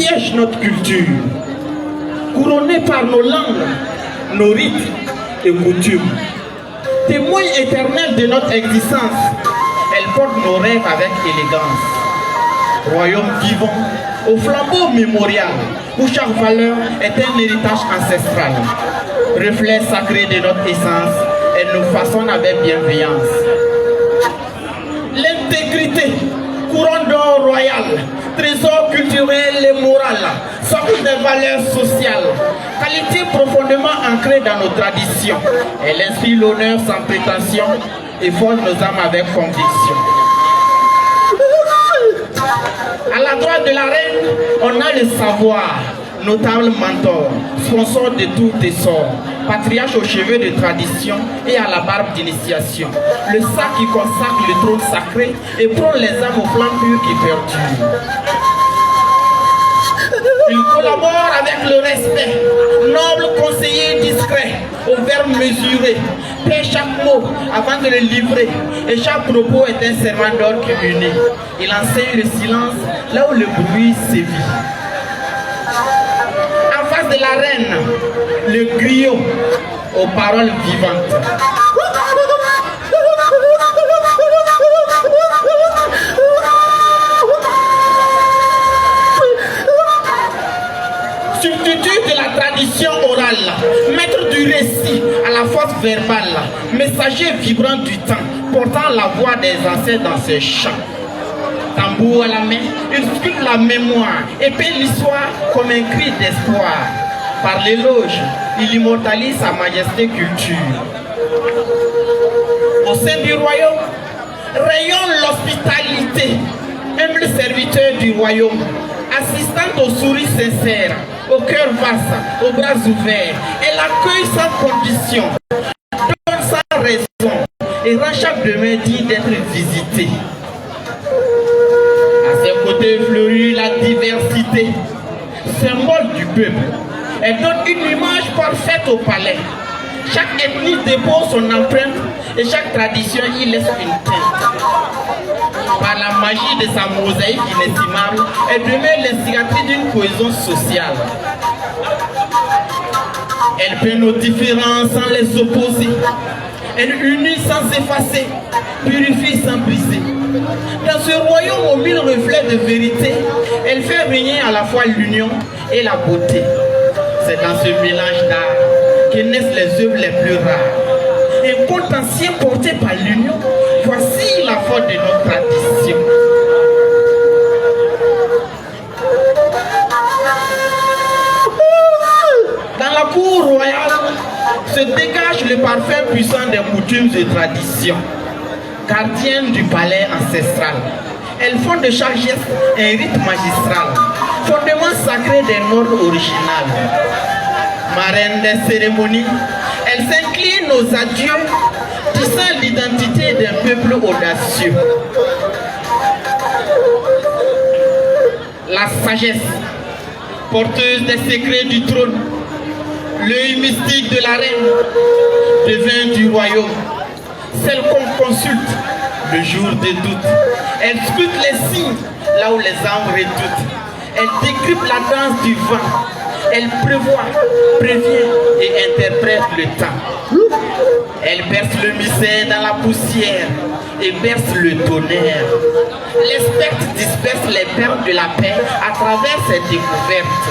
assiège notre culture, couronnée par nos langues, nos rites et coutumes. Témoin éternel de notre existence, elle porte nos rêves avec élégance. Royaume vivant, au flambeau mémorial, où chaque valeur est un héritage ancestral. Reflet sacré de notre essence, elle nous façonne avec bienveillance. L'intégrité, couronne d'or royal, trésor culturel et moral, socle des valeurs sociales, qualité profondément ancrée dans nos traditions. Elle inspire l'honneur sans prétention et forge nos âmes avec conviction. À la droite de la reine, on a le savoir, notable mentor, sponsor de tout essor, patriarche aux cheveux de tradition et à la barbe d'initiation, le sac qui consacre le trône sacré et prône les âmes au flanc pur qui perdurent. Il collabore avec le respect, noble conseiller discret, au verbe mesuré, paie chaque mot avant de le livrer, et chaque propos est un serment d'or qui unit. Il enseigne le silence là où le bruit sévit. En face de la reine, le griot aux paroles vivantes. Substitut de la tradition orale, maître du récit à la force verbale, messager vibrant du temps, portant la voix des ancêtres dans ses chants. Tambour à la main, il sculpte la mémoire et peint l'histoire comme un cri d'espoir. Par l'éloge, il immortalise sa majesté culture. Au sein du royaume, rayonne l'hospitalité, humble serviteur du royaume, assistante aux souris sincères, au cœur vaste, aux bras ouverts, elle accueille sans condition, donne sans raison et rend chaque demeure digne d'être visitée. À ses côtés fleurit la diversité, symbole du peuple. Elle donne une image parfaite au palais. Chaque ethnie dépose son empreinte et chaque tradition y laisse une teinte. Par la magie de sa mosaïque inestimable, elle demeure l'instigatrice d'une cohésion sociale. Elle peint nos différences sans les opposer. Elle unit sans effacer, purifie sans briser. Dans ce royaume aux mille reflets de vérité, elle fait régner à la fois l'union et la beauté. C'est dans ce mélange d'art que naissent les œuvres les plus rares. Un conte ancien porté par l'union, voici la force de notre tradition. Dans la cour royale se dégage le parfum puissant des coutumes et traditions. Gardienne du palais ancestral, elles font de chaque geste un rite magistral, fondement sacré des normes originales. Marraine des cérémonies, elle s'incline aux adieux, tissant l'identité d'un peuple audacieux. La sagesse, porteuse des secrets du trône, l'œil mystique de la reine, devint du royaume, celle qu'on consulte le jour des doutes. Elle scrute les signes là où les âmes redoutent. Elle décrypte la danse du vent. Elle prévoit, prévient et interprète le temps. Elle berce le mystère dans la poussière et berce le tonnerre. L'experte disperse les perles de la paix à travers ses découvertes.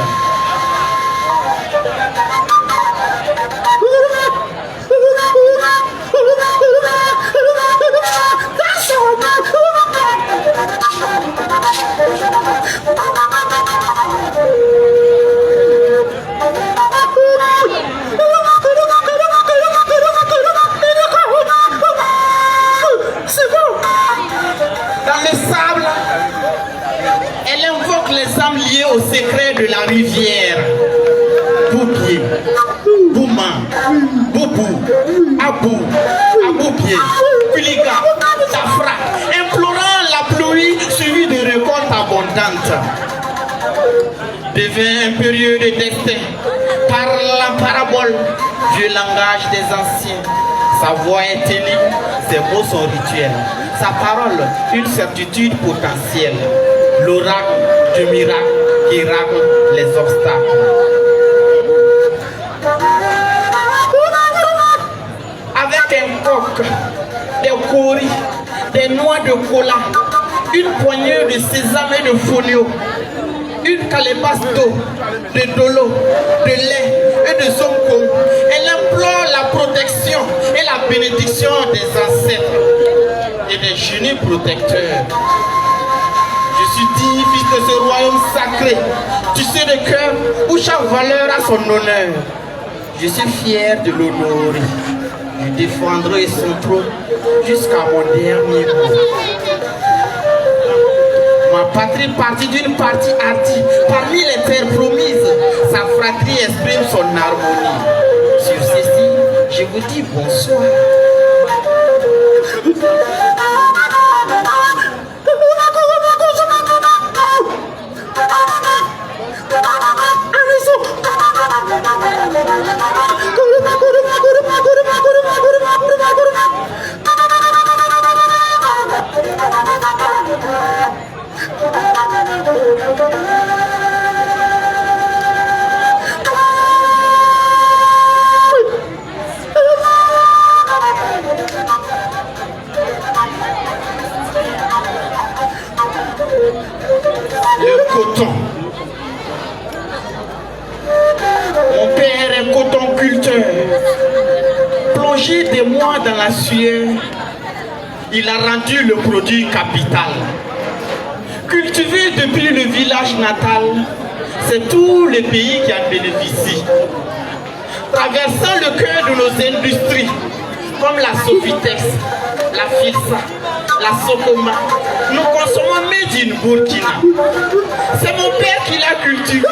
Dans le sable, elle invoque les âmes liées au secret de la rivière. Boupier, Bouma, Boubou, Abou, Aboupier, Kuliga, Tafra, implorant la pluie suivie de récoltes abondantes. Devient impérieux de destin par la parabole, vieux langage des anciens. Sa voix est énigme, ses mots sont rituels. Sa parole, une certitude potentielle. L'oracle du miracle qui règle les obstacles. Avec un coq, des coris, des noix de cola, une poignée de sésame et de fonio, une calebasse d'eau, de dolo, de lait et de sonko. Elle implore la protection et la bénédiction des ancêtres et des génies protecteurs. Je suis digne fils de ce royaume sacré, tissé de cœur où chaque valeur a son honneur. Je suis fier de l'honorer. Je défendrai son trône jusqu'à mon dernier mot. Ma patrie partie d'une partie hardie, parmi les terres promises, sa fratrie exprime son harmonie. Sur ceci, je vous dis bonsoir. Le coton. Mon père est cotonculteur. Plongé des mois dans la sueur, il a rendu le produit capital. Cultivé depuis le village natal, c'est tout le pays qui en bénéficie. Traversant le cœur de nos industries, comme la Sofitex, la Filsa, la Sokoma, nous consommons Made in Burkina. C'est mon père qui l'a cultivé,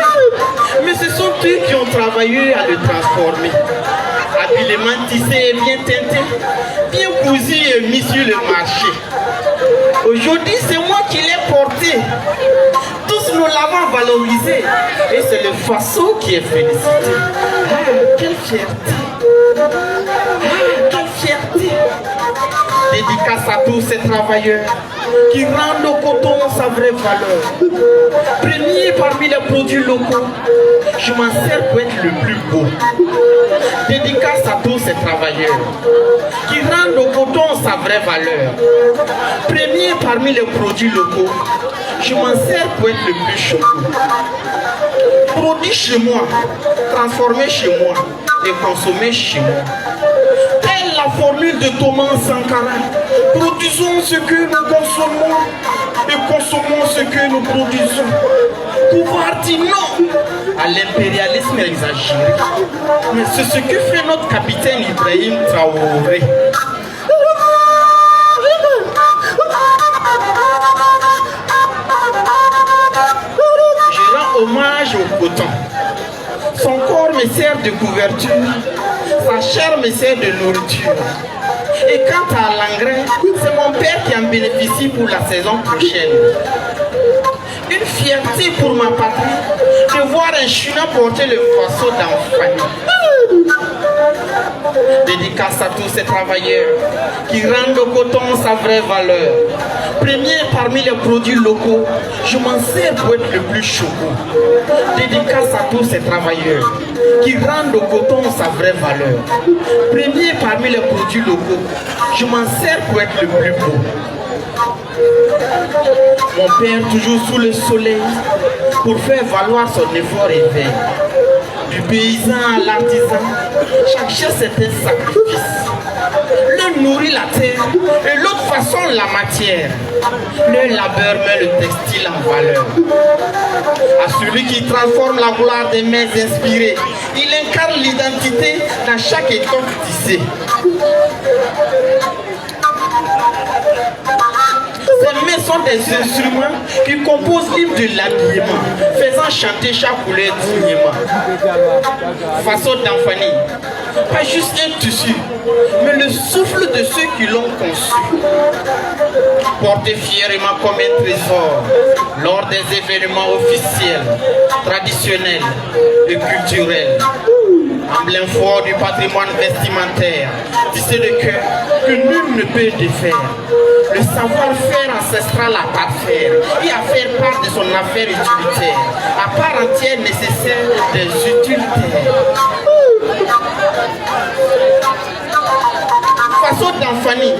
mais ce sont eux qui ont travaillé à le transformer. Habilement tissé et bien teinté, bien cousu et mis sur le marché. Aujourd'hui, c'est moi qui l'ai porté. Tous nous l'avons valorisé. Et c'est le Faso qui est félicité. Ah, quelle fierté! Ah, quelle fierté! Dédicace à tous ces travailleurs qui rendent au coton sa vraie valeur. Premier parmi les produits locaux, je m'en sers pour être le plus beau. Dédicace à tous ces travailleurs qui rendent au coton sa vraie valeur. Premier parmi les produits locaux, je m'en sers pour être le plus chaud. Produit chez moi, transformé chez moi et consommé chez moi. Telle la formule de Thomas Sankara. Produisons ce que nous consommons et consommons ce que nous produisons. Pouvoir dire non à l'impérialisme exagéré. Mais c'est ce que fait notre capitaine Ibrahim Traoré. Je rends hommage au coton. Son corps me sert de couverture, sa chair me sert de nourriture. Et quant à l'engrais, c'est mon père qui en bénéficie pour la saison prochaine. Une fierté pour ma patrie de voir un Chinois porter le Faso d'Anfani. Dédicace à tous ces travailleurs qui rendent au coton sa vraie valeur. Premier parmi les produits locaux, je m'en sers pour être le plus chaud. Dédicace à tous ces travailleurs qui rendent au coton sa vraie valeur. Premier parmi les produits locaux, je m'en sers pour être le plus beau. Mon père toujours sous le soleil pour faire valoir son effort éveil. Du paysan à l'artisan, chaque chose est un sacrifice. L'un nourrit la terre et l'autre façonne la matière. Le labeur met le textile en valeur. À celui qui transforme la gloire des mains inspirées, il incarne l'identité dans chaque étoffe tissée. Ces mains sont des instruments qui composent l'hymne de l'habillement, faisant chanter chaque couleur dignement. Faso d'Anfani, pas juste un tissu, mais le souffle de ceux qui l'ont conçu. Porté fièrement comme un trésor lors des événements officiels, traditionnels et culturels. emblème fort du patrimoine vestimentaire, tissé de cœur que nul ne peut défaire. Le savoir-faire ancestral à parfaire et à faire part de son affaire utilitaire, à part entière nécessaire des utilitaires. Façon d'Anfani,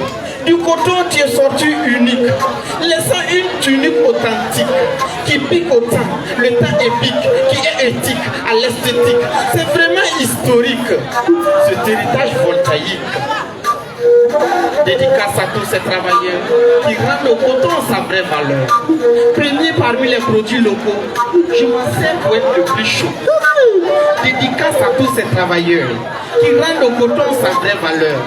du coton tu es sorti unique, laissant une tunique authentique qui pique au temps, le temps épique, qui est éthique à l'esthétique. C'est vraiment historique, cet héritage voltaïque. Dédicace à tous ces travailleurs qui rendent le coton sa vraie valeur. Premier parmi les produits locaux, je m'en sers pour être le plus chaud. Dédicace à tous ces travailleurs qui rendent le coton sa vraie valeur.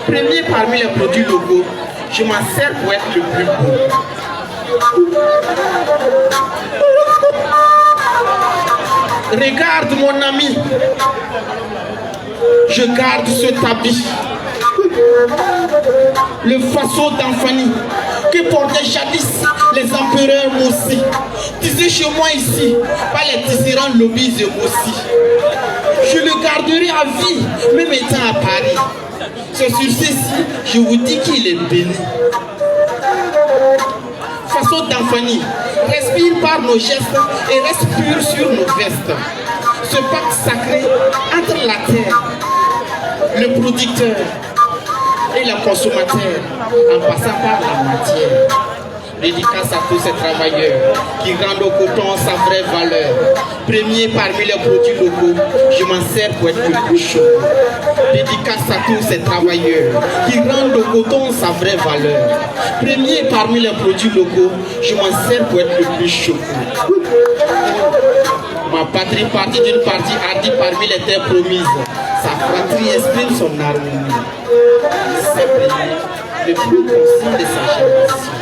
Premier parmi les produits locaux, je m'en sers pour être le plus beau. Regarde mon ami, je garde ce tapis. Le faisceau d'Anfani que portaient jadis les empereurs aussi, tisé chez moi ici par les tisserands lobbies et aussi. Je le garderai à vie, même étant à Paris. C'est sur ceci, je vous dis qu'il est béni. Façon d'Anfani, respire par nos gestes et reste pur sur nos vestes. Ce pacte sacré entre la terre, le producteur et le consommateur, en passant par la matière. Dédicace à tous ces travailleurs qui rendent au coton sa vraie valeur. Premier parmi les produits locaux, je m'en sers pour être le plus chaud. Dédicace à tous ces travailleurs qui rendent au coton sa vraie valeur. Premier parmi les produits locaux, je m'en sers pour être le plus chaud. Ma patrie partie d'une partie hardie parmi les terres promises. Sa fratrie exprime son harmonie. C'est le plus conscient de sa génération.